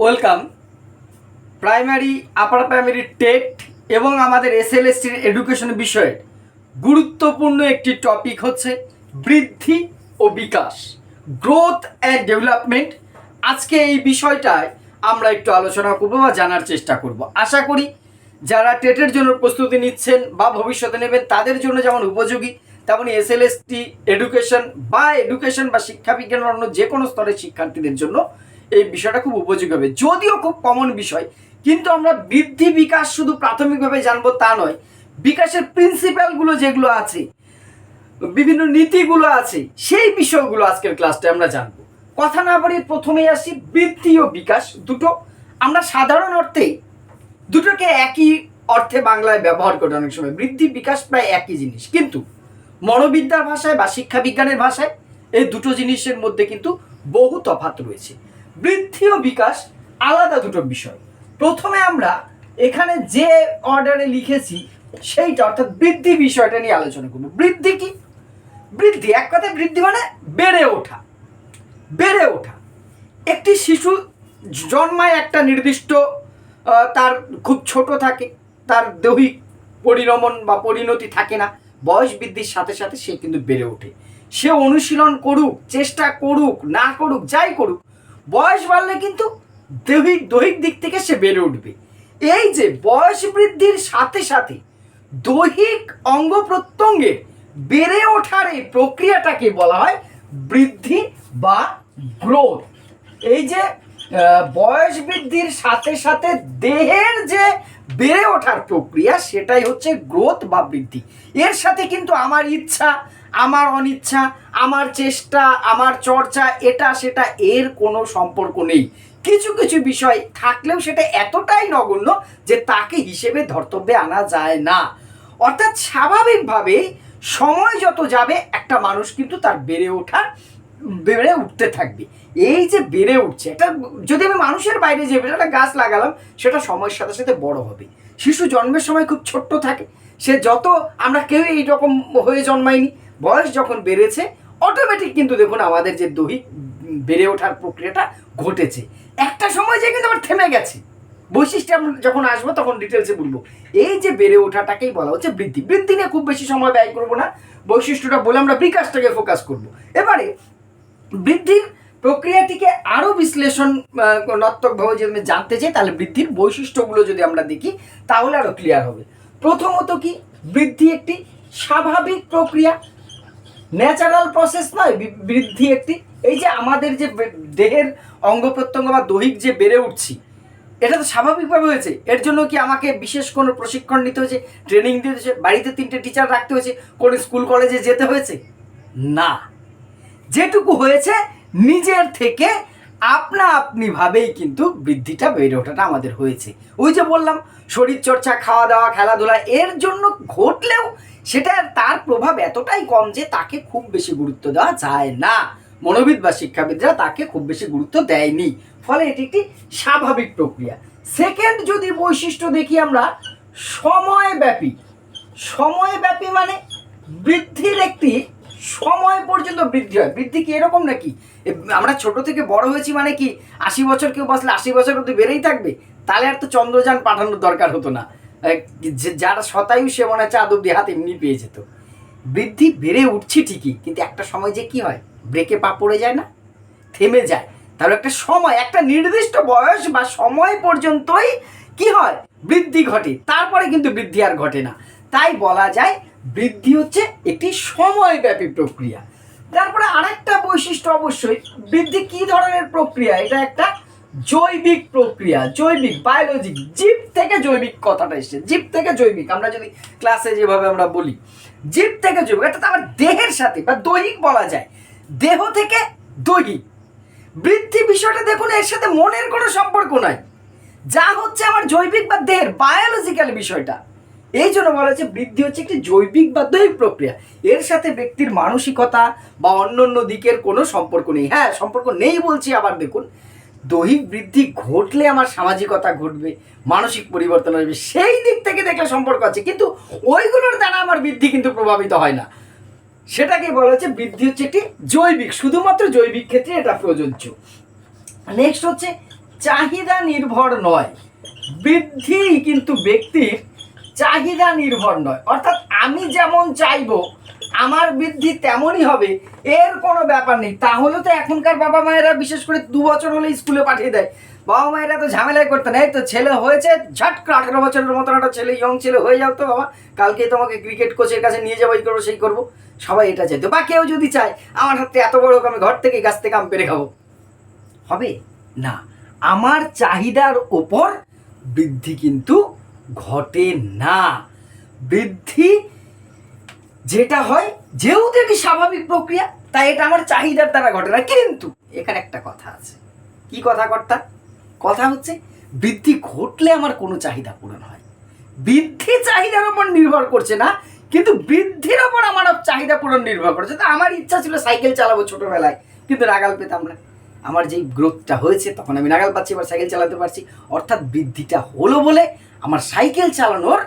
Welcome. Primary upper primary TET এবং আমাদের এসএলএসটির education বিষয়ে গুরুত্বপূর্ণ একটি টপিক হচ্ছে বৃদ্ধি ও বিকাশ, গ্রোথ অ্যান্ড ডেভেলপমেন্ট। আজকে এই বিষয়টায় আমরা একটু আলোচনা করব বা জানার চেষ্টা করব। আশা করি যারা টেটের জন্য প্রস্তুতি নিচ্ছেন বা ভবিষ্যতে নেবেন তাদের জন্য যেমন উপযোগী, তেমনি এসএলএসটি এডুকেশন বা শিক্ষাবিজ্ঞানের অন্য যে কোনো স্তরের শিক্ষার্থীদের জন্য এই বিষয়টা খুব উপযোগী হবে। যদিও খুব কমন বিষয়, কিন্তু আমরা বৃদ্ধি বিকাশ শুধু প্রাথমিকভাবে জানবো তা নয়, বিকাশের প্রিন্সিপালগুলো যেগুলো আছে, বিভিন্ন নীতিগুলো আছে, সেই বিষয়গুলো আজকের ক্লাসটা আমরা জানবো। কথা না বাড়িয়ে প্রথমেই আসি, বৃদ্ধি ও বিকাশ দুটো আমরা সাধারণ অর্থে দুটোকে একই অর্থে বাংলায় ব্যবহার করি অনেক সময়। বৃদ্ধি বিকাশ প্রায় একই জিনিস, কিন্তু মনোবিদ্যার ভাষায় বা শিক্ষা বিজ্ঞানের ভাষায় এই দুটো জিনিসের মধ্যে কিন্তু বহু তফাৎ রয়েছে। বৃদ্ধি ও বিকাশ আলাদা দুটো বিষয়। প্রথমে আমরা এখানে যে অর্ডারে লিখেছি সেইটা, অর্থাৎ বৃদ্ধি বিষয়টা নিয়ে আলোচনা করব। বৃদ্ধি কি? বৃদ্ধি এক কথায় বৃদ্ধি মানে বেড়ে ওঠা। বেড়ে ওঠা। একটি শিশু জন্মায় একটা নির্দিষ্ট, তার খুব ছোট থাকে, তার দৈহিক পরিণমন বা পরিণতি থাকে না। বয়স বৃদ্ধির সাথে সাথে সে কিন্তু বেড়ে ওঠে। সে অনুশীলন করুক, চেষ্টা করুক, না করুক, যাই করুক, বয়স বাড়লে কিন্তু দৈহিক দিক থেকে সে বেড়ে উঠবে। এই যে বয়স বৃদ্ধির সাথে সাথে দৈহিক অঙ্গ প্রত্যঙ্গের বেড়ে ওঠার এই প্রক্রিয়াটাকে বলা হয় বৃদ্ধি বা গ্রোথ। এই যে বয়স বৃদ্ধির সাথে সাথে দেহের যে বেড়ে ওঠার প্রক্রিয়া, সেটাই হচ্ছে গ্রোথ বা বৃদ্ধি। এর সাথে কিন্তু আমার ইচ্ছা, আমার অনিচ্ছা, আমার চেষ্টা, আমার চর্চা, এটা সেটা এর কোনো সম্পর্ক নেই। কিছু কিছু বিষয় থাকলেও সেটা এতটাই নগণ্য যে তাকে হিসেবে ধর্তব্যে আনা যায় না। অর্থাৎ স্বাভাবিকভাবে সময় যত যাবে একটা মানুষ কিন্তু তার বেড়ে উঠতে থাকবে। এই যে বেড়ে উঠছে, একটা যদি আমি মানুষের বাইরে যে একটা গাছ লাগালাম, সেটা সময়ের সাথে সাথে বড় হবে। শিশু জন্মের সময় খুব ছোট্ট থাকে, সে যত, আমরা কেউ এইরকম হয়ে জন্মাইনি। বয়স যখন বেড়েছে অটোমেটিক কিন্তু দেখুন আমাদের যে দৈহিক বেড়ে ওঠার প্রক্রিয়াটা ঘটেছে। একটা সময় যে কিন্তু আবার থেমে গেছে। বৈশিষ্ট্য আমরা যখন আসবো তখন ডিটেলসে বলবো। এই যে বেড়ে ওঠাটাকেই বলা হচ্ছে বৃদ্ধি। বৃদ্ধি নিয়ে খুব বেশি সময় ব্যয় করবো না, বৈশিষ্ট্যটা বলে আমরা বিকাশটাকে ফোকাস করব। এবারে বৃদ্ধির প্রক্রিয়াটিকে আরও বিশ্লেষণাত্মকভাবে যদি আমি জানতে চাই, তাহলে বৃদ্ধির বৈশিষ্ট্যগুলো যদি আমরা দেখি তাহলে আরও ক্লিয়ার হবে। প্রথমত কি, বৃদ্ধি একটি স্বাভাবিক প্রক্রিয়া, ন্যাচারাল প্রসেস নয়। বৃদ্ধি একটি, এই যে আমাদের যে দেহের অঙ্গ প্রত্যঙ্গ বা দৈহিক যে বেড়ে উঠছি, এটা তো স্বাভাবিকভাবে হয়েছে। এর জন্য কি আমাকে বিশেষ কোনো প্রশিক্ষণ নিতে হয়েছে, ট্রেনিং দিতে হয়েছে, বাড়িতে 3টে টিচার রাখতে হয়েছে, কোনো স্কুল কলেজে যেতে হয়েছে? না। যেটুকু হয়েছে নিজের থেকে আপনা আপনিভাবেই কিন্তু বৃদ্ধিটা বেড়ে ওঠাটা আমাদের হয়েছে। ওই যে বললাম, শরীরচর্চা, খাওয়া দাওয়া, খেলাধুলা এর জন্য ঘটলেও সেটা তার প্রভাব এতটাই কম যে তাকে খুব বেশি গুরুত্ব দেওয়া যায় না। মনোবিদ বা শিক্ষাবিদরা তাকে খুব বেশি গুরুত্ব দেয়নি, ফলে এটি একটি স্বাভাবিক প্রক্রিয়া। সেকেন্ড যদি বৈশিষ্ট্য দেখি আমরা, সময়ব্যাপী। সময়ব্যাপী মানে বৃদ্ধির একটি সময় পর্যন্ত বৃদ্ধি হয়। বৃদ্ধি কি এরকম নাকি আমরা ছোট থেকে বড় হয়েছি মানে কি 80 বছর কেউ বাঁচলে 80 বছর অব্দি বেড়েই থাকবে? তাহলে আর তো চন্দ্রযান পাঠানোর দরকার হতো না। যারা শতায়ু সে মনে হয় 4 অব্দি হাত এমনি পেয়ে যেত। বৃদ্ধি বেড়ে উঠছি ঠিকই, কিন্তু একটা সময় যে কি হয়, ব্রেকে পা পড়ে যায় না, থেমে যায়। তাহলে একটা সময়, একটা নির্দিষ্ট বয়স বা সময় পর্যন্তই কি হয়, বৃদ্ধি ঘটে, তারপরে কিন্তু বৃদ্ধি আর ঘটে না। তাই বলা যায় বৃদ্ধি হচ্ছে একটি সময়ব্যাপী প্রক্রিয়া। তারপরে আরেকটা বৈশিষ্ট্য অবশ্যই, বৃদ্ধি কি ধরনের প্রক্রিয়া, এটা একটা জৈবিক প্রক্রিয়া। জৈবিক, বায়োলজিক, জীব থেকে জৈবিক কথাটা এসেছে। জীব থেকে জৈবিক, আমরা যদি ক্লাসে যেভাবে আমরা বলি জীব থেকে জৈবিক, এটা তো আমার দেহের সাথে বা দৈহিক বলা যায়, দেহ থেকে দৈহিক। বৃদ্ধি বিষয়টা দেখুন, এর সাথে মনের কোনো সম্পর্ক নাই, যা হচ্ছে আমার জৈবিক বা দেহের বায়োলজিক্যাল বিষয়টা। এই জন্য বলা হচ্ছে বৃদ্ধি হচ্ছে একটি জৈবিক বা দৈহিক প্রক্রিয়া। এর সাথে ব্যক্তির মানসিকতা বা অন্য দিকের কোনো সম্পর্ক নেই। হ্যাঁ, সম্পর্ক নেই বলছি, আবার দেখুন, দৈহিক বৃদ্ধি ঘটলে আমার সামাজিকতা ঘটবে, মানসিক পরিবর্তন আসবে, সেই দিক থেকে দেখলে সম্পর্ক আছে, কিন্তু ওইগুলোর দ্বারা আমার বৃদ্ধি কিন্তু প্রভাবিত হয় না। সেটাকে বলা হচ্ছে বৃদ্ধি হচ্ছে একটি জৈবিক, শুধুমাত্র জৈবিক ক্ষেত্রে এটা প্রযোজ্য। নেক্সট হচ্ছে চাহিদা নির্ভর নয়, বৃদ্ধি কিন্তু ব্যক্তির চাহিদা নির্ভর নয়। অর্থাৎ আমি যেমন চাইবো আমার বৃদ্ধি তেমনই হবে, এর কোনো ব্যাপার নেই। তাহলে তো এখনকার বাবা মায়েরা বিশেষ করে 2 বছর হলে স্কুলে পাঠিয়ে দেয়। বাবা মায়েরা তো ঝামেলাই করতেন, এই তো ছেলে হয়েছে, ঝট করে 18 বছরের মতন একটা ছেলে, ইয়ং ছেলে হয়ে যাও তো বাবা, কালকে তোমাকে ক্রিকেট কোচের কাছে নিয়ে যাবো, এই করবো সেই করবো। সবাই এটা চাইতো। বা কেউ যদি চায় আমার হাতে এত বড় হোক, আমি ঘর থেকে গাছ থেকে আম পেরে খাবো, হবে না। আমার চাহিদার ওপর বৃদ্ধি কিন্তু ঘটে না। বৃদ্ধি যেটা হয়, যেহেতু এটি স্বাভাবিক প্রক্রিয়া, তাই এটা আমার চাহিদার দ্বারা ঘটে না। কিন্তু এখানে একটা কথা আছে। কি কথা কর্তা? কথা হচ্ছে বৃদ্ধি ঘটলে আমার কোনো চাহিদা পূরণ হয়। বৃদ্ধি চাহিদার ওপর নির্ভর করছে না, কিন্তু বৃদ্ধির ওপর আমার চাহিদা পূরণ নির্ভর করছে। তো আমার ইচ্ছা ছিল সাইকেল চালাবো ছোটবেলায়, কিন্তু নাগাল পেতাম না। আমার যেই গ্রোথটা হয়েছে তখন আমি নাগাল পাচ্ছি, এবার সাইকেল চালাতে পারছি। অর্থাৎ বৃদ্ধিটা হলো বলে আমার সাইকেল চালানোর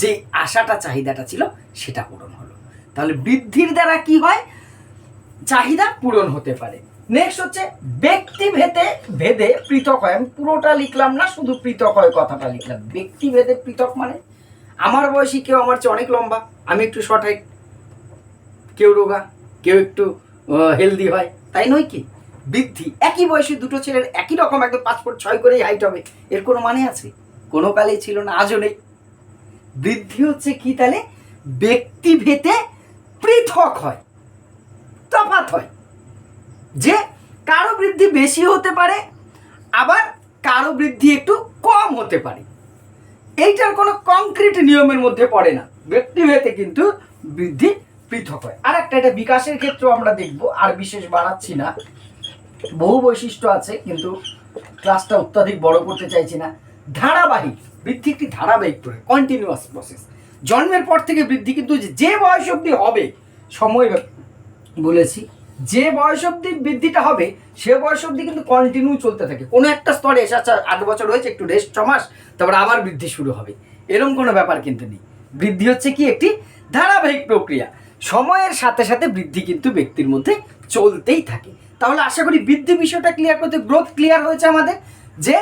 যে আশাটা, চাহিদাটা ছিল, সেটা পূরণ হলো। তাহলে বৃদ্ধির দ্বারা কি হয়? চাহিদা পূরণ হতে পারে। নেক্সট হচ্ছে ব্যক্তি ভেদে পৃথক হয়। আমি পুরোটা লিখলাম না, শুধু পৃথক হয় কথাটা লিখলাম। ব্যক্তি ভেদে পৃথক মানে আমার বয়সী কেউ আমার চেয়ে অনেক লম্বা, আমি একটু শর্ট হাইট, কেউ রোগা, কেউ একটু হেলদি হয়, তাই নয় কি? বৃদ্ধি একই বয়সী দুটো ছেলের একই রকম একদম 5 ফুট 6 করেই হাইট হবে, এর কোনো মানে আছে? কোনো কালেই ছিল না, আজও নেই। বৃদ্ধি হচ্ছে কি তাহলে? ব্যক্তি ভেদে পৃথক হয়, তফাৎ হয়। যে কারো বৃদ্ধি বেশি হতে পারে, আবার কারো বৃদ্ধি একটু কম হতে পারে। এইটার কোনো কংক্রিট নিয়মের মধ্যে পড়ে না। ব্যক্তিভেদে কিন্তু বৃদ্ধি পৃথক হয়। আর একটা, এটা বিকাশের ক্ষেত্রেও আমরা দেখবো, আর বিশেষ বাড়াচ্ছি না, বহু বৈশিষ্ট্য আছে, কিন্তু ক্লাসটা অত্যাধিক বড় করতে চাইছি না। ধারাবাহিক বৃদ্ধি একটি ধারাবাহিক প্রক্রিয়া, কন্টিনিউয়াস প্রসেস। জন্মের পর থেকে বৃদ্ধি কিন্তু যে বয়স অবধি হবে, সময় বলেছি, যে বয়স অবধি বৃদ্ধিটা হবে সে বয়স অবধি কিন্তু কন্টিনিউ চলতে থাকে। কোনো একটা স্তরে এসে 8 বছর হয়েছে, একটু রেস্ট 6 মাস, তারপর আবার বৃদ্ধি শুরু হবে, এরকম কোনো ব্যাপার কিন্তু নেই। বৃদ্ধি হচ্ছে কি একটি ধারাবাহিক প্রক্রিয়া। সময়ের সাথে সাথে বৃদ্ধি কিন্তু ব্যক্তির মধ্যে চলতেই থাকে। তাহলে আশা করি বৃদ্ধি বিষয়টা ক্লিয়ার করতে, গ্রোথ ক্লিয়ার হয়েছে আমাদের, যে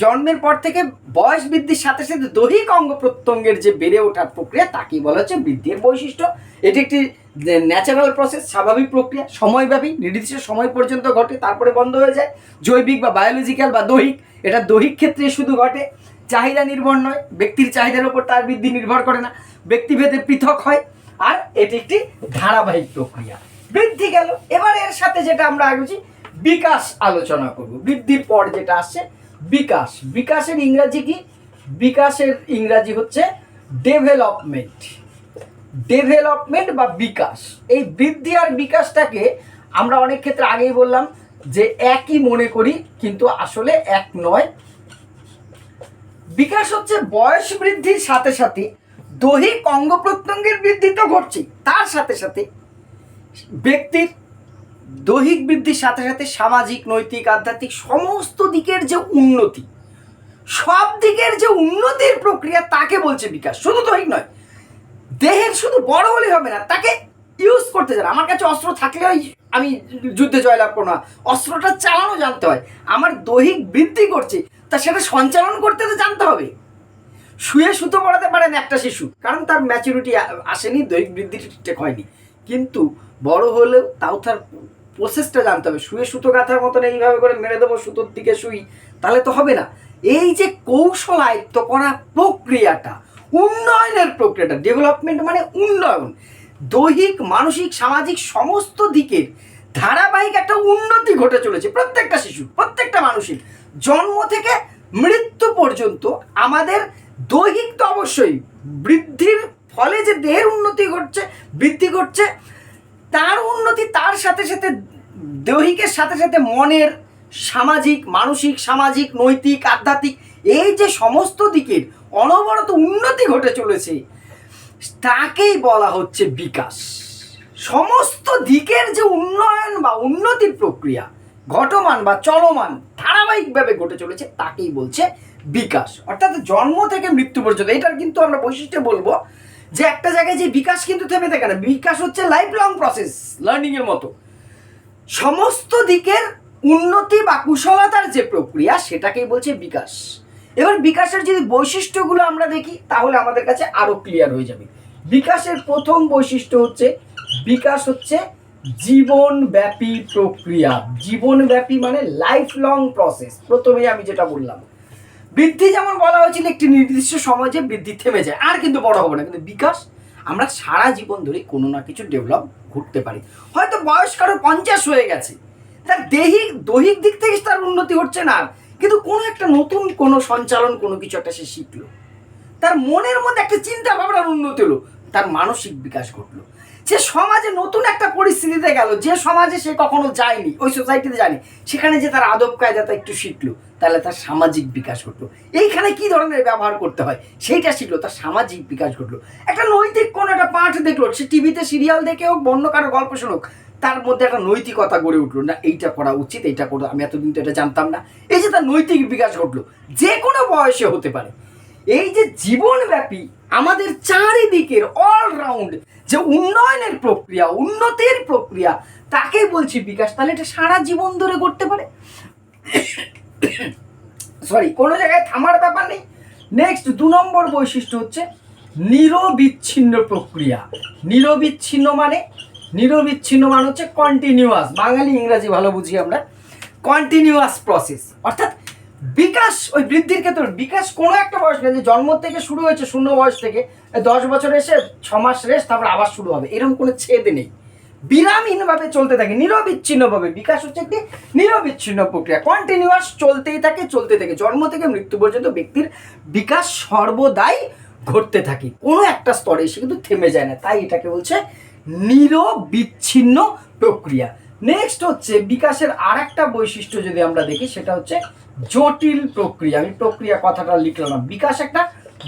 জন্মের পর থেকে বয়স বৃদ্ধির সাথে সাথে দৈহিক অঙ্গ প্রত্যঙ্গের যে বেড়ে ওঠার প্রক্রিয়া, তাকেই বলা হচ্ছে বৃদ্ধির বৈশিষ্ট্য। এটি একটি ন্যাচারাল প্রসেস, স্বাভাবিক প্রক্রিয়া, সময়ব্যাপী, নির্দিষ্ট সময় পর্যন্ত ঘটে, তারপরে বন্ধ হয়ে যায়। জৈবিক বা বায়োলজিক্যাল বা দৈহিক, এটা দৈহিক ক্ষেত্রে শুধু ঘটে, চাহিদা নির্ভর নয়, ব্যক্তির চাহিদার উপর তার বৃদ্ধি নির্ভর করে না, ব্যক্তিভেদে পৃথক হয়, আর এটি একটি ধারাবাহিক প্রক্রিয়া। বৃদ্ধি গেল, এবার এর সাথে যেটা আমরা আগে বিকাশ আলোচনা করব। বৃদ্ধির পর যেটা আসছে বিকাশ। বিকাশের ইংরাজি কি? বিকাশের ইংরাজি হচ্ছে ডেভেলপমেন্ট। ডেভেলপমেন্ট বা বিকাশ। এই বৃদ্ধি আর বিকাশটাকে আমরা অনেক ক্ষেত্রে আগেই বললাম যে একই মনে করি, কিন্তু আসলে এক নয়। বিকাশ হচ্ছে বয়স বৃদ্ধির সাথে সাথে দৈহিক অঙ্গ প্রত্যঙ্গের বৃদ্ধি তো ঘটছে, তার সাথে সাথে ব্যক্তির দৈহিক বৃদ্ধির সাথে সাথে সামাজিক, নৈতিক, আধ্যাত্মিক সমস্ত দিকের যে উন্নতি, সব দিকের যে উন্নতির প্রক্রিয়া, তাকে বলছে বিকাশ। শুধু দৈহিক নয়, দেহের শুধু বড় হলে হবে না, তাকে ইউজ করতে জানা। আমার কাছে অস্ত্র থাকলেই আমি যুদ্ধে জয়লাভ করবো না, অস্ত্রটা চালানো জানতে হয়। আমার দৈহিক বৃদ্ধি করছে, তা সেটা সঞ্চালন করতে তো জানতে হবে। শুয়ে সুতো পড়াতে পারেন একটা শিশু, কারণ তার ম্যাচুরিটি আসেনি, দৈহিক বৃদ্ধি ঠিকঠাক হয়নি, কিন্তু বড় হলেও তাও তার প্রসেসটা জানতে হবে। শুয়ে সুতো গাঁথার মতন এইভাবে করে মেরে দেবো সুতোর দিকে শুই, তাহলে তো হবে না। এই যে কৌশল আয়ত্ত করা প্রক্রিয়াটা, উন্নয়নের প্রক্রিয়াটা, ডেভেলপমেন্ট মানে উন্নয়ন, দৈহিক, মানসিক, সামাজিক সমস্ত দিকের ধারাবাহিক একটা উন্নতি ঘটে চলেছে প্রত্যেকটা শিশু, প্রত্যেকটা মানুষের জন্ম থেকে মৃত্যু পর্যন্ত। আমাদের দৈহিক তো অবশ্যই বৃদ্ধির ফলে যে দেহের উন্নতি ঘটছে, বৃদ্ধি ঘটছে, তার উন্নতি, তার সাথে সাথে দৈহিকের সাথে সাথে মনের, সামাজিক, মানসিক, সামাজিক, নৈতিক, আধ্যাত্মিক, এই যে সমস্ত দিকের অনবরত উন্নতি ঘটে চলেছে, তাকেই বলা হচ্ছে বিকাশ। সমস্ত দিকের যে উন্নয়ন বা উন্নতির প্রক্রিয়া ঘটমান বা চলমান ধারাবাহিকভাবে ঘটে চলেছে, তাকেই বলছে বিকাশ। অর্থাৎ জন্ম থেকে মৃত্যু পর্যন্ত। এটার কিন্তু আমরা বৈশিষ্ট্য বলবো যে একটা জায়গায় যে বিকাশ কিন্তু থেমে থাকে না, বিকাশ হচ্ছে লাইফ লং প্রসেস, লার্নিং এর মতো। সমস্ত দিকের উন্নতি বা কুশলতার যে প্রক্রিয়া সেটাকেই বলছে বিকাশ। এবার বিকাশের যদি বৈশিষ্ট্যগুলো আমরা দেখি তাহলে আমাদের কাছে আরো ক্লিয়ার হয়ে যাবে। বিকাশের প্রথম বৈশিষ্ট্য হচ্ছে বিকাশ হচ্ছে জীবনব্যাপী প্রক্রিয়া। জীবনব্যাপী মানে লাইফ লং প্রসেস। প্রথমেই আমি যেটা বললাম, বৃদ্ধি যেমন বলা হয়েছিল একটি নির্দিষ্ট সময় যে বৃদ্ধি থেমে যায় আর কিন্তু বড় হবে না, কিন্তু বিকাশ আমরা সারা জীবন ধরে কোনো না কিছু ডেভেলপ ঘটতে পারি। হয়তো বয়স কারো 50 হয়ে গেছে, তার দৈহিক দিক থেকে তার উন্নতি হচ্ছে না, কিন্তু কোনো একটা নতুন কোনো সঞ্চালন কোনো কিছু একটা সে শিখলো, তার মনের মধ্যে একটা চিন্তা ভাবনার উন্নতি হলো, তার মানসিক বিকাশ ঘটলো। সে সমাজে নতুন একটা পরিস্থিতিতে গেল, যে সমাজে সে কখনো যায়নি, ওই সোসাইটিতে যায়নি, সেখানে যে তার আদব কায়দাটা একটু শিখলো, তাহলে তার সামাজিক বিকাশ ঘটলো। এইখানে কি ধরনের ব্যবহার করতে হয় সেইটা শিখলো, তার সামাজিক বিকাশ ঘটলো। একটা নৈতিক কোনো একটা পাঠ দেখলো, সে টিভিতে সিরিয়াল দেখে হোক, বন্য কারো গল্প শুনুক, তার মধ্যে একটা নৈতিকতা গড়ে উঠলো, না এইটা করা উচিত, এইটা করো, আমি এতদিন তো এটা জানতাম না। এই যে তার নৈতিক বিকাশ ঘটলো, যে কোনো বয়সে হতে পারে। এই যে জীবনব্যাপী আমাদের চারিদিকের অলরাউন্ড যে উন্নয়নের প্রক্রিয়া, উন্নতির প্রক্রিয়া, তাকে বলছি বিকাশ। তাহলে এটা সারা জীবন ধরে করতে পারে, সরি, কোনো জায়গায় থামার ব্যাপার নেই। নেক্সট 2 নম্বর বৈশিষ্ট্য হচ্ছে নিরবিচ্ছিন্ন প্রক্রিয়া। নিরবিচ্ছিন্ন মানে হচ্ছে কন্টিনিউয়াস। বাঙালি ইংরাজি ভালো বুঝি আমরা। কন্টিনিউয়াস প্রসেস, অর্থাৎ বিকাশ ওই বৃদ্ধির ক্ষেত্রে বিকাশ কোনো একটা বয়স নেই যে জন্ম থেকে শুরু হয়েছে, 0 বয়স থেকে 10 বছর এসে 6 মাস রেস্ট, তারপর আবার শুরু হবে, এরকম কোনো ছেদ নেই। বিরামহীনভাবে চলতে থাকে, নিরবিচ্ছিন্নভাবে। বিকাশ হচ্ছে একটি নিরবিচ্ছিন্ন প্রক্রিয়া, কন্টিনিউয়াস, চলতেই থাকে। জন্ম থেকে মৃত্যু পর্যন্ত ব্যক্তির বিকাশ সর্বদাই ঘটতে থাকে, কোনো একটা স্তরে এসে কিন্তু থেমে যায় না, তাই এটাকে বলছে নিরবিচ্ছিন্ন প্রক্রিয়া। নেক্সট হচ্ছে বিকাশের আর একটা বৈশিষ্ট্য যদি আমরা দেখি, সেটা হচ্ছে জটিল প্রক্রিয়া। আমি প্রক্রিয়া কথাটা লিখলাম না, বিকাশ একটা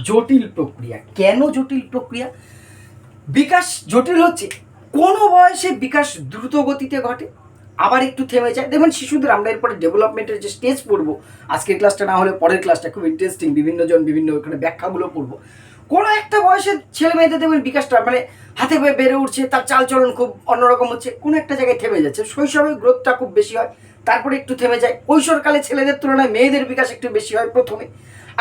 জটিল প্রক্রিয়া। কেন জটিল প্রক্রিয়া? বিকাশ জটিল হচ্ছে কোনো বয়সে বিকাশ দ্রুত গতিতে ঘটে, আবার একটু থেমে যায়। দেখুন শিশুদের, আমরা এরপরে ডেভেলপমেন্টের যে স্টেজ পড়বো, আজকের ক্লাসটা না হলে পরের ক্লাসটা খুব ইন্টারেস্টিং, বিভিন্ন ওখানে ব্যাখ্যাগুলো পড়বো। কোনো একটা বয়সের ছেলে মেয়েদের দেখবেন বিকাশটা মানে হাতে পায়ে বেড়ে উঠছে, তার চালচলন খুব অন্যরকম হচ্ছে, কোনো একটা জায়গায় থেমে যাচ্ছে। শৈশবে গ্রোথটা খুব বেশি হয়, তারপরে একটু থেমে যায়। কৈশোরকালে ছেলেদের তুলনায় মেয়েদের বিকাশ একটু বেশি হয় প্রথমে,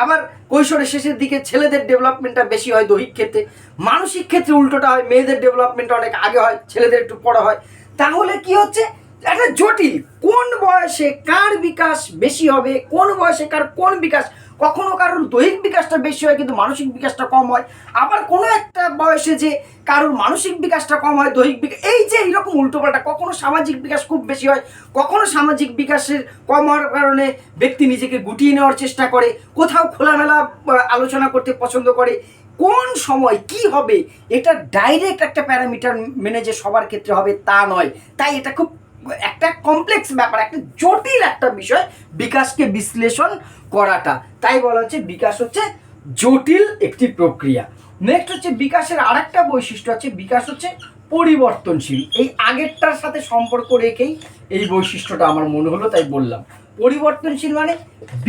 আবার কৈশোরের শেষের দিকে ছেলেদের ডেভেলপমেন্টটা বেশি হয় দৈহিক ক্ষেত্রে। মানসিক ক্ষেত্রে উল্টোটা হয়, মেয়েদের ডেভেলপমেন্টটা অনেক আগে হয়, ছেলেদের একটু পরে হয়। তাহলে কি হচ্ছে, একটা জটিল, কোন বয়সে কার বিকাশ বেশি হবে, কোন বয়সে কার কোন বিকাশ, কখনো কারোর দৈহিক বিকাশটা বেশি হয় কিন্তু মানসিক বিকাশটা কম হয়, আবার কোনো একটা বয়সে যে কারোর মানসিক বিকাশটা কম হয়, দৈহিক বিকাশ, এই যে এইরকম উল্টোপাল্টা। কখনো সামাজিক বিকাশ খুব বেশি হয়, কখনো সামাজিক বিকাশের কম হওয়ার কারণে ব্যক্তি নিজেকে গুটিয়ে নেওয়ার চেষ্টা করে, কোথাও খোলামেলা আলোচনা করতে পছন্দ করে। কোন সময় কি হবে এটা ডাইরেক্ট একটা প্যারামিটার মেনে যে সবার ক্ষেত্রে হবে তা নয়, তাই এটা খুব একটা কমপ্লেক্স ব্যাপার, একটা জটিল একটা বিষয় বিকাশকে বিশ্লেষণ করাটা। তাই বলা হচ্ছে বিকাশ হচ্ছে জটিল একটি প্রক্রিয়া। নেক্সট হচ্ছে বিকাশের আর একটা বৈশিষ্ট্য আছে, বিকাশ হচ্ছে পরিবর্তনশীল। এই আগেরটার সাথে সম্পর্ক রেখেই এই বৈশিষ্ট্যটা আমার মনে হলো, তাই বললাম। পরিবর্তনশীল মানে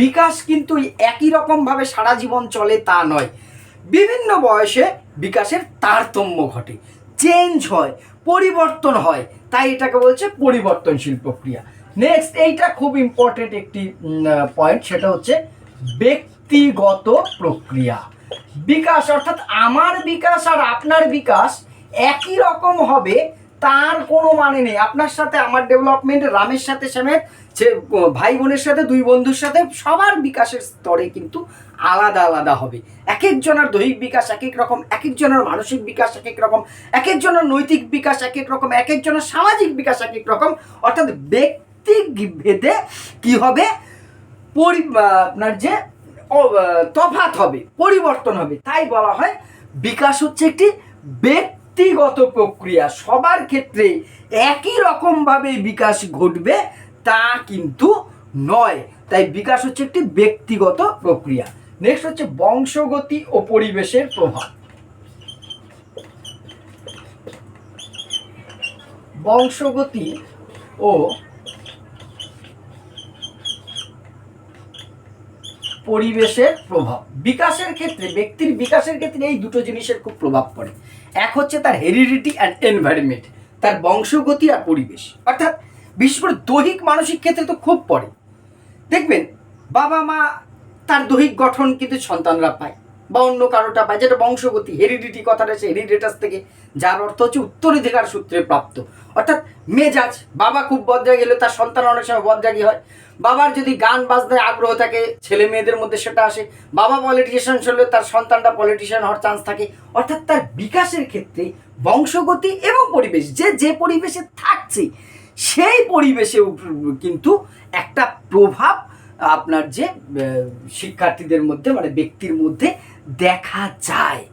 বিকাশ কিন্তু একই রকমভাবে সারা জীবন চলে তা নয়, বিভিন্ন বয়সে বিকাশের তারতম্য ঘটে, চেঞ্জ হয়, পরিবর্তন হয়, তাই এটাকে বলছে পরিবর্তনশীল প্রক্রিয়া। নেক্সট এইটা খুব ইম্পর্টেন্ট একটি পয়েন্ট, সেটা হচ্ছে ব্যক্তিগত প্রক্রিয়া। বিকাশ অর্থাৎ আমার বিকাশ আর আপনার বিকাশ একই রকম হবে তার কোনো মানে নেই। আপনার সাথে আমার ডেভেলপমেন্ট, রামের সাথে শ্যামের, যে ভাই বোনের সাথে, দুই বন্ধুর সাথে, সবার বিকাশের স্তরে কিন্তু আলাদা আলাদা হবে। এক একজনের দৈহিক বিকাশ এক এক রকম, এক একজনের মানসিক বিকাশ এক এক রকম, এক একজনের নৈতিক বিকাশ এক এক রকম, এক একজনের সামাজিক বিকাশ এক এক রকম। অর্থাৎ ব্যক্তি ভেদে কি হবে, আপনার যে তফাৎ হবে, পরিবর্তন হবে। তাই বলা হয় বিকাশ হচ্ছে একটি ব্যক্তিগত প্রক্রিয়া। সবার ক্ষেত্রে একই রকমভাবে বিকাশ ঘটবে তা কিন্তু নয়, তাই বিকাশ হচ্ছে একটি ব্যক্তিগত প্রক্রিয়া। নেক্সট হচ্ছে বংশগতি ও পরিবেশের প্রভাব। বংশগতি ও পরিবেশের প্রভাব বিকাশের ক্ষেত্রে, ব্যক্তির বিকাশের ক্ষেত্রে এই দুটো জিনিসের খুব প্রভাব পড়ে। এক হচ্ছে তার হেরিডিটি অ্যান্ড এনভায়রনমেন্ট, তার বংশগতি আর পরিবেশ। অর্থাৎ বিশেষ করে দৈহিক মানসিক ক্ষেত্রে তো খুব পড়ে। দেখবেন বাবা মা তার দৈহিক গঠন কিন্তু সন্তানরা পায় বা অন্য কারোটা পায়, যেটা বংশগতি, হেরিডিটি কথাটা সে হেরিডেটাস থেকে, যার অর্থ হচ্ছে উত্তরাধিকার সূত্রে প্রাপ্ত। অর্থাৎ মেজাজ, বাবা খুব বদরাগী হলে তার সন্তান অনেক সময় বদরাগী হয়। বাবার যদি গান বাজনায় আগ্রহ থাকে ছেলে মেয়েদের মধ্যে সেটা আসে। বাবা পলিটিশিয়ান হলে তার সন্তানটা পলিটিশিয়ান হওয়ার চান্স থাকে। অর্থাৎ তার বিকাশের ক্ষেত্রে বংশগতি এবং পরিবেশ, যে পরিবেশে থাকছে সেই পরিবেশে কিন্তু একটা প্রভাব আপনার যে শিক্ষার্থীদের মধ্যে মানে ব্যক্তির মধ্যে দেখা যায়।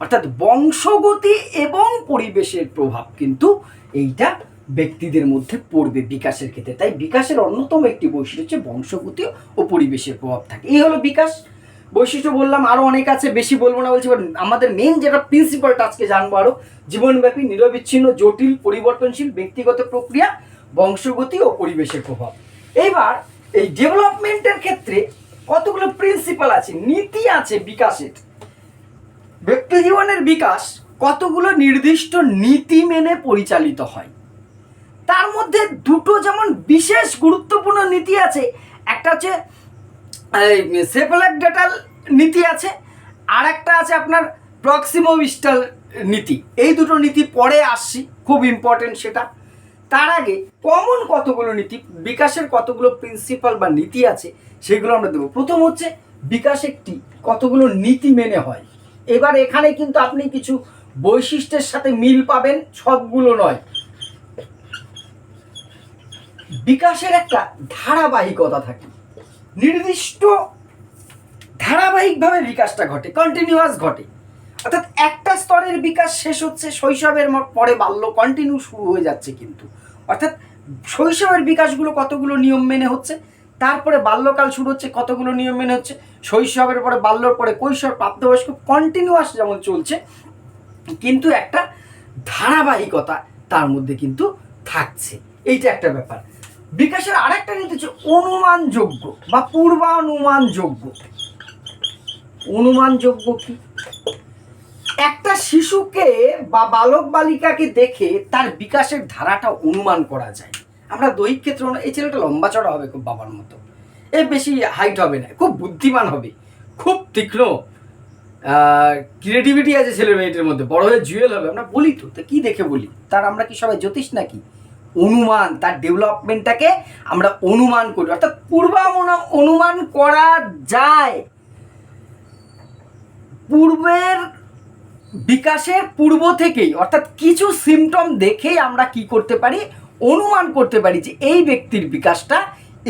অর্থাৎ বংশগতি এবং পরিবেশের প্রভাব কিন্তু এইটা ব্যক্তিদের মধ্যে পড়বে বিকাশের ক্ষেত্রে। তাই বিকাশের অন্যতম একটি বৈশিষ্ট্য হচ্ছে বংশগতি ও পরিবেশের প্রভাব থাকে। এই হলো বিকাশ বৈশিষ্ট্য। বললাম আরও অনেক আছে, বেশি বলবো না বলছি, আমাদের মেন যেটা প্রিন্সিপালটা আজকে জানবো আরও, জীবনব্যাপী নিরবিচ্ছিন্ন জটিল পরিবর্তনশীল ব্যক্তিগত প্রক্রিয়া, বংশগতি ও পরিবেশের প্রভাব। এইবার এই ডেভেলপমেন্টের ক্ষেত্রে কতগুলো প্রিন্সিপাল আছে, নীতি আছে বিকাশের। ব্যক্তি জীবনের বিকাশ কতগুলো নির্দিষ্ট নীতি মেনে পরিচালিত হয়। তার মধ্যে দুটো যেমন বিশেষ গুরুত্বপূর্ণ নীতি আছে, একটা হচ্ছে সেফালেক্টেটাল নীতি আছে, আর একটা আছে আপনার প্রক্সিমোভিস্টাল নীতি। এই দুটো নীতি পরে আসছি, খুব ইম্পর্টেন্ট সেটা। তার আগে কমন কতগুলো নীতি, বিকাশের কতগুলো প্রিন্সিপাল বা নীতি আছে সেগুলো আমরা দেবো। প্রথম হচ্ছে বিকাশ একটি কতগুলো নীতি মেনে হয়। এবার এখানে কিন্তু আপনি কিছু বৈশিষ্ট্যের সাথে মিল পাবেন, সবগুলো নয়। বিকাশের একটা ধারাবাহিকতা থাকে, নির্দিষ্ট ধারাবাহিকভাবে বিকাশটা ঘটে, কন্টিনিউয়াস ঘটে। অর্থাৎ একটা স্তরের বিকাশ শেষ হচ্ছে, শৈশবের পরে বাল্য কন্টিনিউ শুরু হয়ে যাচ্ছে কিন্তু। অর্থাৎ শৈশবের বিকাশগুলো কতগুলো নিয়ম মেনে হচ্ছে, তারপরে বাল্যকাল শুরু হচ্ছে কতগুলো নিয়ম মেনে হচ্ছে, শৈশবের পরে বাল্যর পরে কৈশোর প্রাপ্তবয়স্ক, কন্টিনিউয়াস যেমন চলছে, কিন্তু একটা ধারাবাহিকতা তার মধ্যে কিন্তু থাকছে। এইটা একটা ব্যাপার। বিকাশের আরেকটা নীতি হচ্ছে অনুমানযোগ্য বা পূর্বানুমানযোগ্য। অনুমানযোগ্য কি? একটা শিশুকে বা বালক বালিকাকে দেখে তার বিকাশের ধারাটা অনুমান করা যায়। আমরা দৈহিক ক্ষেত্রে এই ছেলেটা লম্বা চড়া হবে খুব বাবার মতো, এর বেশি হাইট হবে না, খুব বুদ্ধিমান হবে, খুব তীক্ষ্ণ ক্রিয়েটিভিটি আছে ছেলে মেয়েটির মধ্যে, বড় হয়ে জুয়েল হবে। আমরা বলি তো কি দেখে বলি? তার আমরা কি সবাই জ্যোতিষ নাকি? অনুমান, তার ডেভেলপমেন্টটাকে আমরা অনুমান করি, অর্থাৎ অনুমান করা যায়। পূর্বের বিকাশের পূর্ব থেকেই, অর্থাৎ কিছু সিমটম দেখেই আমরা কি করতে পারি, অনুমান করতে পারি যে এই ব্যক্তির বিকাশটা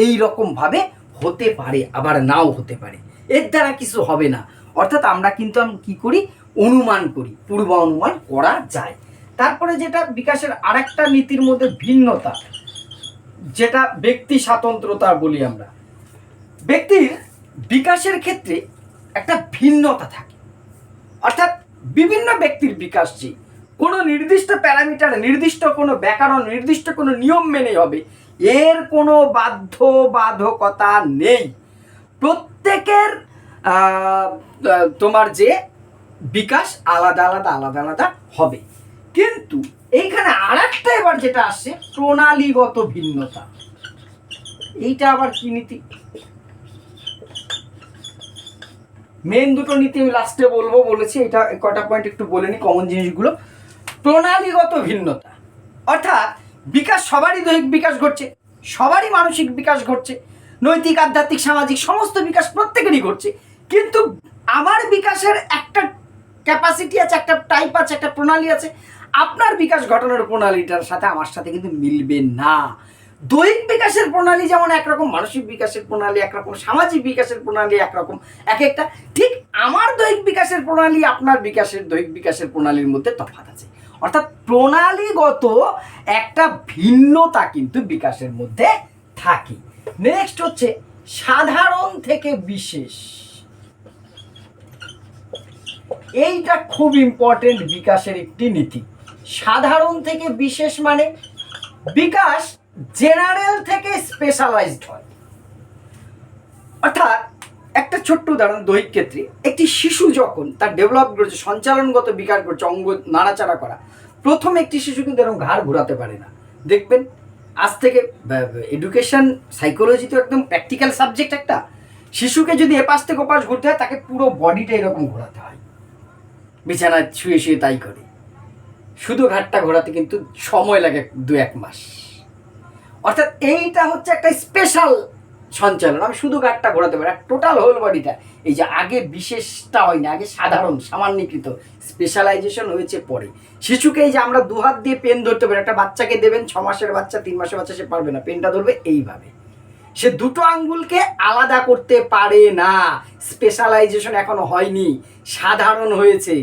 এই রকমভাবে হতে পারে, আবার নাও হতে পারে, এর দ্বারা কিছু হবে না। অর্থাৎ আমরা কিন্তু কি করি, অনুমান করি, পূর্ব অনুমান করা যায়। তারপরে যেটা বিকাশের আরেকটা নীতির মধ্যে ভিন্নতা, যেটা ব্যক্তি স্বাতন্ত্রতা বলি আমরা। ব্যক্তির বিকাশের ক্ষেত্রে একটা ভিন্নতা থাকে, অর্থাৎ বিভিন্ন ব্যক্তির বিকাশ যে কোনো নির্দিষ্ট প্যারামিটার, নির্দিষ্ট কোনো ব্যাকরণ, নির্দিষ্ট কোনো নিয়ম মেনে হবে, এর কোনো বাধ্যবাধকতা নেই। প্রত্যেকের তোমার যে বিকাশ আলাদা আলাদা আলাদা আলাদা হবে। কিন্তু এইখানে আরেকটা এবার যেটা আসছে, প্রণালীগত ভিন্নতা। এইটা আবার কি নীতি? মেন দুটো নীতি আমি লাস্টে বলবো বলেছি, এটা কটা পয়েন্ট একটু বলে নি কমন জিনিসগুলো। প্রণালীগত ভিন্নতা অর্থাৎ বিকাশ, সবারই দৈহিক বিকাশ ঘটছে, সবারই মানসিক বিকাশ ঘটছে, নৈতিক আধ্যাত্মিক সামাজিক সমস্ত বিকাশ প্রত্যেকেরই ঘটছে, কিন্তু আমার বিকাশের একটা ক্যাপাসিটি আছে, একটা টাইপ আছে, একটা প্রণালী আছে। আপনার বিকাশ ঘটানোর প্রণালীটার সাথে আমার সাথে কিন্তু মিলবে না। দৈহিক বিকাশের প্রণালী যেমন একরকম, মানসিক বিকাশের প্রণালী একরকম, সামাজিক বিকাশের প্রণালী একরকম, এক একটা। ঠিক আমার দৈহিক বিকাশের প্রণালী আপনার দৈহিক বিকাশের প্রণালীর মধ্যে তফাৎ আছে। অর্থাৎ প্রণালীগত একটা ভিন্নতা কিন্তু বিকাশের মধ্যে থাকে। নেক্সট হচ্ছে সাধারণ থেকে বিশেষ। এইটা খুব ইম্পর্টেন্ট বিকাশের একটি নীতি। সাধারণ থেকে বিশেষ মানে বিকাশ জেনারেল থেকে স্পেশালাইজড হয়। অর্থাৎ একটা ছোট্ট উদাহরণ, দৈহিক ক্ষেত্রে একটি শিশু যখন তার ডেভেলপ করছে, সঞ্চালনগত বিকাশ করছে, অঙ্গ নাড়াচাড়া করা, প্রথম একটি শিশু কিন্তু এরকম ঘাড় ঘোরাতে পারে না। দেখবেন আজ থেকে এডুকেশন সাইকোলজি তো একদম প্র্যাকটিক্যাল সাবজেক্ট একটা। শিশুকে যদি এপাশ থেকে ওপাশ ঘুরতে হয় তাকে পুরো বডিটা এরকম ঘোরাতে হয়, বিছানায় শুয়ে শুয়ে তাই করে। শুধু ঘাটটা ঘোরাতে কিন্তু সময় লাগে 2-1 মাস। অর্থাৎ এইটা হচ্ছে একটা স্পেশাল সঞ্চালন। আমি শুধু ঘাটটা ঘোরাতে পারি, টোটাল হোল বডিটা। এই যে আগে বিশেষটা হয়নি, আগে সাধারণ সামান্যীকৃত, স্পেশালাইজেশন হয়েছে পরে। শিশুকে এই যে আমরা 2 হাত দিয়ে পেন ধরতে পারি, একটা বাচ্চাকে দেবেন 6 মাসের বাচ্চা, 3 মাসের বাচ্চা, সে পারবে না, পেনটা ধরবে এইভাবে। সে 2টো আঙ্গুলকে আলাদা করতে পারে না। স্পেশালাইজেশন এখনো হয়নি, সাধারণ হয়েছে,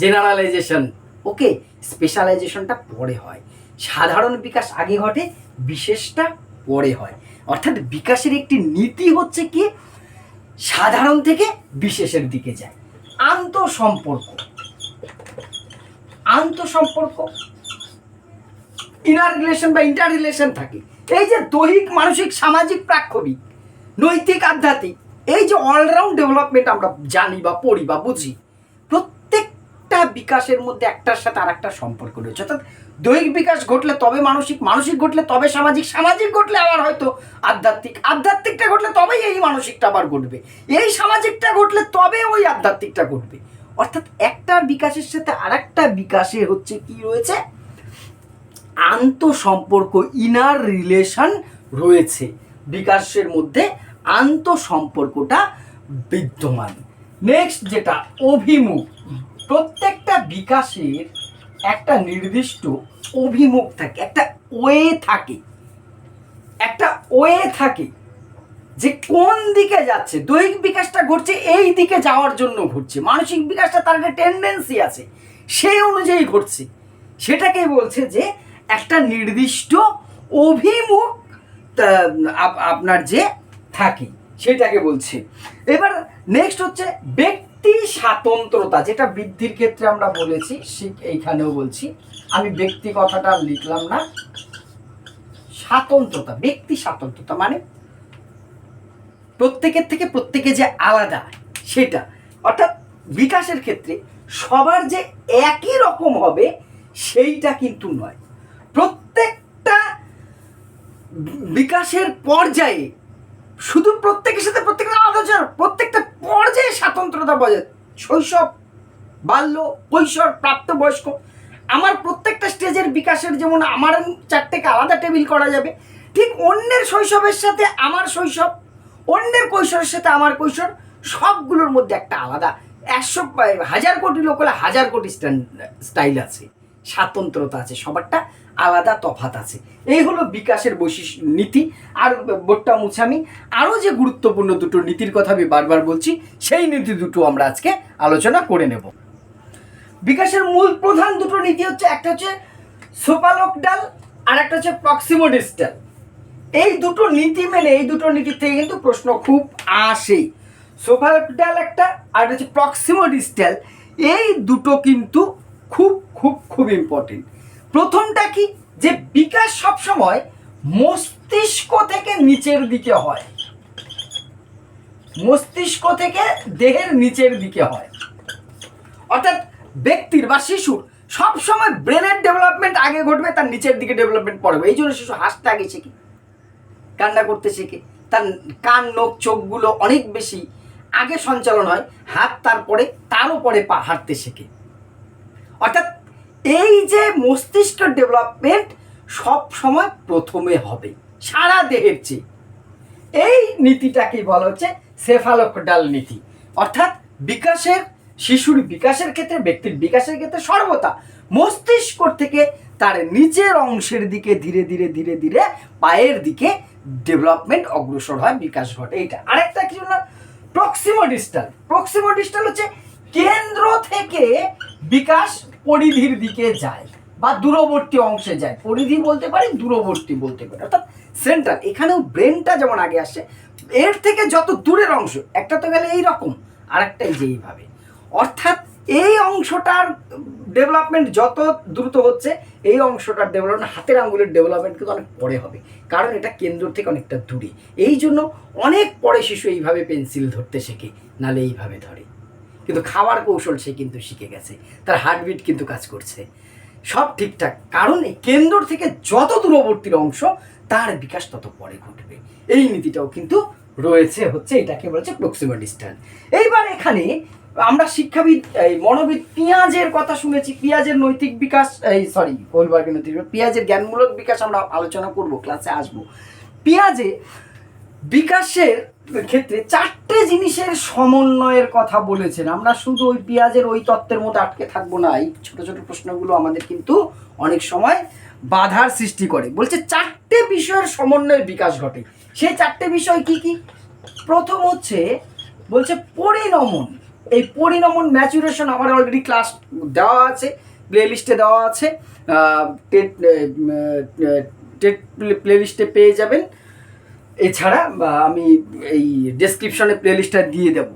জেনারেলাইজেশন। ওকে, স্পেশালাইজেশনটা পরে হয়, সাধারণ বিকাশ আগে ঘটে, বিশেষটা পরে হয়। অর্থাৎ বিকাশের একটি নীতি হচ্ছে কি সাধারণ থেকে বিশেষের দিকে যায়। আন্তঃসম্পর্ক ইনার রিলেশন বা ইন্টার রিলেশন থাকে। এই যে দৈহিক, মানসিক, সামাজিক, প্রাক্ষবিক, নৈতিক, আধ্যাত্মিক, এই যে অলরাউন্ড ডেভেলপমেন্ট আমরা জানি বা পড়ি বা বুঝি, প্রত্যেকটা বিকাশের মধ্যে একটার সাথে আর একটা সম্পর্ক রয়েছে। অর্থাৎ দৈহিক বিকাশ ঘটলে তবে মানসিক, মানসিক ঘটলে তবে সামাজিক, সামাজিক ঘটলে আবার হয়তো আধ্যাত্মিক, আধ্যাত্মিকটা ঘটলে তবেই এই মানসিকটা আবার ঘটবে, এই সামাজিকটা ঘটলে তবে ওই আধ্যাত্মিকটা ঘটবে। অর্থাৎ একটার বিকাশের সাথে আর একটা বিকাশে হচ্ছে কি রয়েছে, আন্তঃসম্পর্ক, ইনার রিলেশন রয়েছে। বিকাশের মধ্যে আন্তঃসম্পর্কটা বিদ্যমান। নেক্সট যেটা অভিমুখ, প্রত্যেকটা বিকাশের একটা নির্দিষ্ট অভিমুখ থাকে, একটা ওয়ে থাকে যে কোন দিকে যাচ্ছে। দৈহিক বিকাশটা ঘটছে এই দিকে যাওয়ার জন্য ঘটছে, মানসিক বিকাশটা তার একটা টেন্ডেন্সি আছে সেই অনুযায়ী ঘটছে। সেটাকেই বলছে যে একটা নির্দিষ্ট অভিমুখ আপনার যে থাকে সেটাকে বলছে। এবার নেক্সট হচ্ছে ব্যক্তি স্বাতন্ত্রতা, যেটা বৃদ্ধির ক্ষেত্রে আমরা বলেছি, এইখানেও বলছি। আমি ব্যক্তি কথাটা লিখলাম না, স্বাতন্ত্রতা, ব্যক্তি স্বাতন্ত্রতা মানে প্রত্যেকের থেকে প্রত্যেকে যে আলাদা সেটা। অর্থাৎ বিকাশের ক্ষেত্রে সবার যে একই রকম হবে সেইটা কিন্তু নয়। প্রত্যেকটা বিকাশের পর্যায়ে শুধু প্রত্যেকের সাথে প্রত্যেকের আলোচনা, প্রত্যেকটা পর্যায়ে স্বাতন্ত্রতা বজায়, শৈশব, বাল্য, কৈশোর, প্রাপ্তবয়স্ক, আমার প্রত্যেকটা স্টেজের বিকাশের যেমন আমার 4টেকে আলাদা টেবিল করা যাবে, ঠিক অন্যের শৈশবের সাথে আমার শৈশব, অন্যের কৈশোরের সাথে আমার কৈশোর, সবগুলোর মধ্যে একটা আলাদা 1,000 কোটি লোক হলে 1000 কোটি স্টাইল আছে, স্বাতন্ত্রতা আছে, সবারটা আলাদা তফাৎ আছে। এই হলো বিকাশের বৈশিষ্ট্য নীতি। আর বোর্ডটা মুছে আমি আরও যে গুরুত্বপূর্ণ দুটো নীতির কথা আমি বারবার বলছি, সেই নীতি দুটো আমরা আজকে আলোচনা করে নেব। বিকাশের মূল প্রধান দুটো নীতি হচ্ছে, একটা হচ্ছে সোপালোকডাল আর একটা হচ্ছে প্রক্সিমোডিস্টাল। এই দুটো নীতি মেনে, এই দুটো নীতির থেকে কিন্তু প্রশ্ন খুব আসে। সোপালোকডাল একটা আর হচ্ছে প্রক্সিমোডিস্টাল, এই দুটো কিন্তু খুব খুব খুব ইম্পর্টেন্ট। প্রথমটা কি, যে বিকাশ সবসময় মস্তিষ্ক থেকে নিচের দিকে হয়, মস্তিষ্ক থেকে দেহের নিচের দিকে হয়। অর্থাৎ ব্যক্তির বা শিশুর সবসময় ব্রেনের ডেভেলপমেন্ট আগে ঘটবে, তার নিচের দিকে ডেভেলপমেন্ট পড়বে। এই জন্য শিশু হাসতে আগে শেখে, কান্না করতে শেখে, তার কান, নখ, চোখগুলো অনেক বেশি আগে সঞ্চালন হয়, হাত তারপরে, তার উপরে পা, হাঁটতে শেখে। অর্থাৎ এই যে মস্তিষ্কের ডেভেলপমেন্ট সব সময় প্রথমে হবে সারা দেহের চেয়ে। এই নীতিটাকেই বলা হচ্ছে সেফালোকডাল নীতি। অর্থাৎ বিকাশের, শিশুর বিকাশের ক্ষেত্রে, ব্যক্তির বিকাশের ক্ষেত্রে সর্বদা মস্তিষ্ক থেকে তার নিচের অংশের দিকে ধীরে ধীরে ধীরে ধীরে পায়ের দিকে ডেভেলপমেন্ট অগ্রসর হয়, বিকাশ ঘটে। এইটা আরেকটা কিছু না, প্রক্সিমোডিস্টাল। প্রক্সিমোডিস্টাল হচ্ছে কেন্দ্র থেকে বিকাশ পরিধির দিকে যায় বা দূরবর্তী অংশে যায়। পরিধি বলতে পারি, দূরবর্তী বলতে পারি, অর্থাৎ সেন্ট্রাল। এখানেও ব্রেনটা যেমন আগে আসে, এর থেকে যত দূরের অংশ, একটা তো গেলে এইরকম, আর একটা এই যে এইভাবে। অর্থাৎ এই অংশটার ডেভেলপমেন্ট যত দ্রুত হচ্ছে, এই অংশটার ডেভেলপমেন্ট, হাতের আঙ্গুলের ডেভেলপমেন্ট কিন্তু অনেক পরে হবে, কারণ এটা কেন্দ্র থেকে অনেকটা দূরে। এই জন্য অনেক পরে শিশু এইভাবে পেন্সিল ধরতে শেখে, নালে এইভাবে ধরে। কিন্তু খাওয়ার কৌশল সে কিন্তু শিখে গেছে, তার হার্টবিট কিন্তু কাজ করছে। সব ঠিকঠাক, কারণ এই কেন্দ্র থেকে যত দূরবর্তী অংশ তার বিকাশ তত পরে ঘটবে। এই নীতিটাও কিন্তু রয়েছে, হচ্ছে এটাকে বলছে প্রক্সিমাল ডিস্টেন্স। এইবার এখানে আমরা শিক্ষাবিদ এই মনোবিদ পিঁয়াজের কথা শুনেছি, পিঁয়াজের নৈতিক বিকাশ কোলবার্গের নৈতিক পিঁয়াজের জ্ঞানমূলক বিকাশ আমরা আলোচনা করব, ক্লাসে আসবো। পিঁয়াজে বিকাশের ক্ষেত্রে 4টে জিনিসের সমন্বয়ের কথা বলেছেন। আমরা শুধু ওই পেঁয়াজের ওই তত্ত্বের মধ্যে আটকে থাকবো না, এই ছোট ছোট প্রশ্নগুলো আমাদের কিন্তু অনেক সময় বাধার সৃষ্টি করে। বলছে 4টে বিষয়ের সমন্বয়ের বিকাশ ঘটে। সেই 4টে বিষয় কি কি? প্রথম হচ্ছে বলছে পরিণমন। এই পরিণমন ম্যাচুরেশন আমার অলরেডি ক্লাস দেওয়া আছে, প্লে লিস্টে দেওয়া আছে, টেট প্লে লিস্টে পেয়ে যাবেন। এছাড়া আমি এই ডেসক্রিপশনে প্লে লিস্টটা দিয়ে দেব।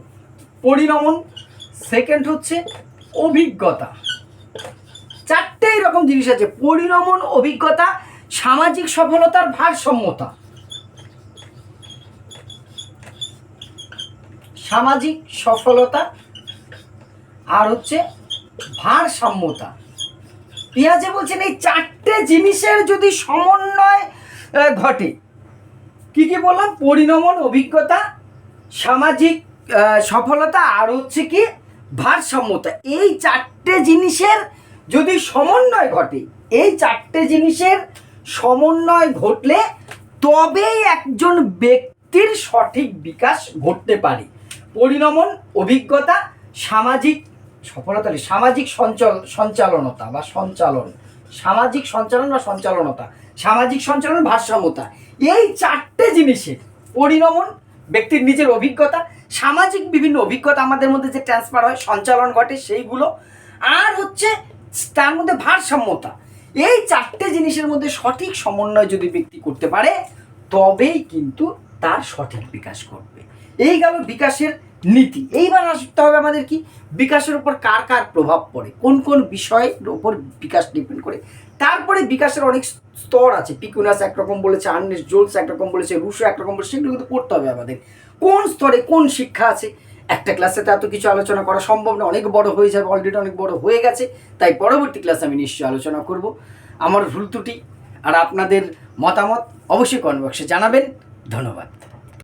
পরিণমন। সেকেন্ড হচ্ছে অভিজ্ঞতা। 4টে এরকম জিনিস আছে: পরিণমন, অভিজ্ঞতা, সামাজিক সফলতার ভারসাম্যতা, সামাজিক সফলতা আর হচ্ছে ভারসাম্যতা। পেঁয়াজে বলছেন এই 4টে জিনিসের যদি সমন্বয় ঘটে, কি কি বললাম? পরিণমন, অভিজ্ঞতা, সামাজিক সফলতা আর হচ্ছে কি ভারসাম্যতা। এই 4টে জিনিসের যদি সমন্বয় ঘটে, এই 4টে জিনিসের সমন্বয় ঘটলে তবেই একজন ব্যক্তির সঠিক বিকাশ ঘটতে পারে। পরিণমন, অভিজ্ঞতা, সামাজিক সফলতা, সামাজিক সঞ্চালনতা বা সঞ্চালন, সামাজিক সঞ্চালন বা সঞ্চালনতা, সামাজিক সঞ্চালন, ভারসাম্যতা। এই 4টে জিনিসের পরিণমন, ব্যক্তির নিজের অভিজ্ঞতা, সামাজিক বিভিন্ন অভিজ্ঞতা আমাদের মধ্যে যে ট্রান্সফার হয়, সঞ্চালন ঘটে সেইগুলো, আর হচ্ছে তার মধ্যে ভারসাম্যতা। এই 4টে জিনিসের মধ্যে সঠিক সমন্বয় যদি ব্যক্তি করতে পারে তবেই কিন্তু তার সঠিক বিকাশ ঘটবে। এই গেল বিকাশের নীতি। এইবার আসতে হবে আমাদের কি, বিকাশের উপর কার কার প্রভাব পড়ে, কোন কোন বিষয়ের উপর বিকাশ ডিপেন্ড করে। তারপরে বিকাশের অনেক স্তর আছে। পিকুনাস একরকম বলেছে, আর্নেস্ট জোলস একরকম বলেছে, রুশো একরকম বলেছে, সেগুলো কিন্তু পড়তে হবে আমাদের। কোন স্তরে কোন শিক্ষা আছে, একটা ক্লাসে তো এত কিছু আলোচনা করা সম্ভব না, অনেক বড় হয়ে যাবে, অলরেডি অনেক বড় হয়ে গেছে। তাই পরবর্তী ক্লাসে আমি নিশ্চয়ই আলোচনা করব। আমার ভুল ত্রুটি আর আপনাদের মতামত অবশ্যই কমেন্ট বক্সে জানাবেন। ধন্যবাদ।